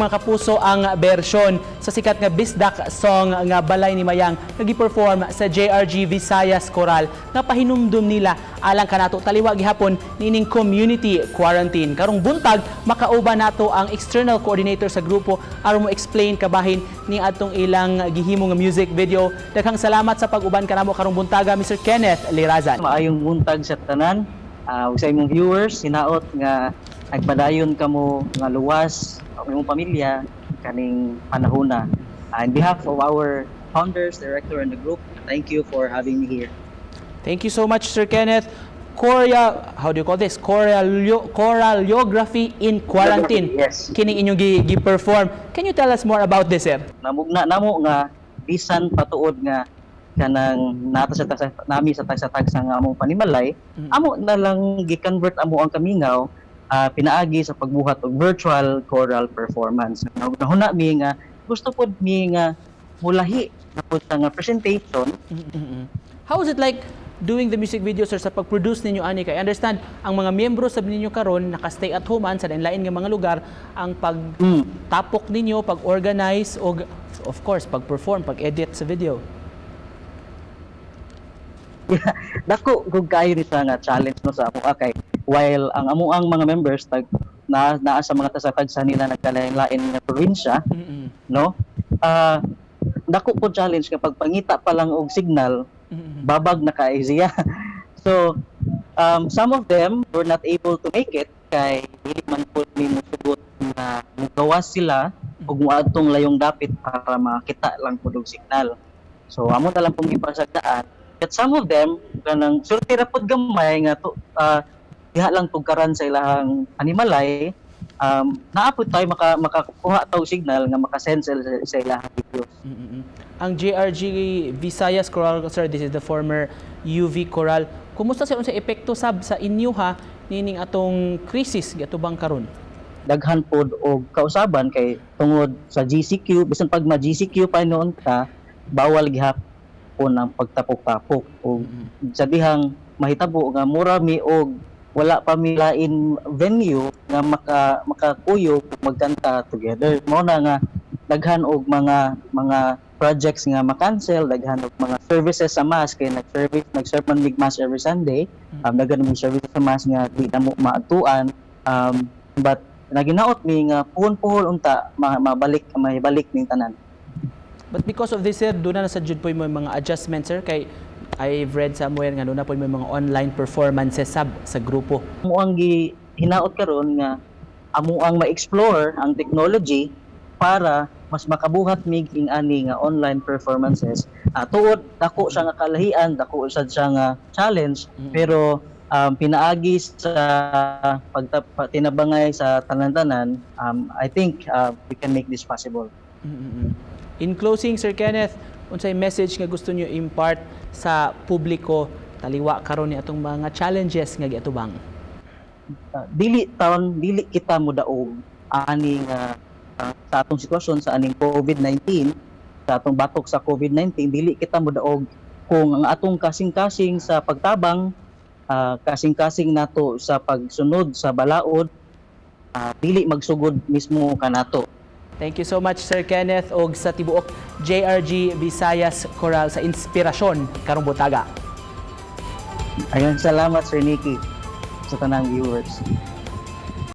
mga kapuso ang bersyon sa sikat nga Bisdak song nga Balay ni Mayang nga gi-perform sa JRG Visayas Choral nga pahinumdum nila alang kanato taliwa gihapon nining community quarantine. Karong buntag makauban nato ang external coordinator sa grupo aron mo explain kabahin ni atong ilang gihimo nga music video. Daghang salamat sa pag-uban kanamo karong buntaga, Mr. Kenneth Lirazan. Maayong buntag sa tanan, sa imong viewers, hinaot nga nagpadayon kamo nga luwas ang imong pamilya kaning panahona. On behalf of our founders, director, and the group, thank you for having me here. Thank you so much, Sir Kenneth. How do you call this? Choreography in quarantine. Yes. Kining inyong gi-perform. Can you tell us more about this, sir? Namugna namo nga bisan patuod nga kanang nata sa nami sa tagsa nga among panimalay, amo na lang gi-convert amo ang kamingaw pinaagi sa pagbuhat og virtual choral performance. Nahuna mi nga gusto pod mi nga mulahi na pud nga presentation. How is it like doing the music video, sir, sa pag-produce ninyo ani? Kay understand ang mga miyembro sa ninyo karon naka-stay at home sa lain nga mga lugar, ang pagtapok ninyo, pag-organize og of course pag-perform, pag-edit sa video. Dako gug kayo ni nga challenge no sa amo kay while ang amuang mga members naa sa mga tasatag sa nila nagkalain-lain nga probinsya, no? Dako po challenge kapag pangita pa lang og signal, babag na kay siya. So some of them were not able to make it kay dili man po ni mosugot na mugawas sila og moadtong layong dapit para makita lang pud og signal. So amo na lang pong ipasagdaan. At some of them kanang sulti ra pud gamay nga diha lang tugkaran sa ilahang animalay, naapod tayo makakuha taw signal nga makasend sa ilahang videos. Ang JRG Visayas Choral, sir, this is the former UV Choral. Kumusta sa epekto sab sa inyo ha nining atong krisis gatubang karon? Daghan pod og kausaban kay tungod sa GCQ, bisan pag ma-GCQ pa noon ka, bawal gihapon ang pagtapok-tapok o sa dihang mahitabo nga mura mi og wala pa mi lain venue nga makakuyog magkanta together. Mao na nga daghan og mga projects nga ma-cancel, daghan og mga services sa mass kay nag-serve man mig mass every Sunday. Daghan og services sa mass nga di na mo maatuan, but naginaot mi nga puhon-puhon unta mabalik ning tanan. But because of this, sir, doon na sa jud po yung mga adjustments, sir, kay I've read somewhere nga doon na po yung mga online performances sa grupo. Amo ang hinaot karon nga amo ang ma-explore ang technology para mas makabuhat mig ing ani nga online performances. Tuod dako siya nga kalahian, dako siya nga challenge, pero pinaagi sa pagtinabangay sa tanan-tanan, I think we can make this possible. In closing, Sir Kenneth, unsay message nga gusto niyo impart sa publiko taliwa karon ni atong mga challenges nga giatubang? Dili kita modaog ani nga sa atong sitwasyon sa aning COVID-19, sa atong batok sa COVID-19, dili kita modaog kung ang atong kasing-kasing sa pagtabang, kasing-kasing nato sa pagsunod sa balaod, dili magsugod mismo kanato. Thank you so much, Sir Kenneth, og sa tibuok JRG Visayas Choral sa inspirasyon karong butaga. Ayun, salamat Sir Nicky sa tanang viewers.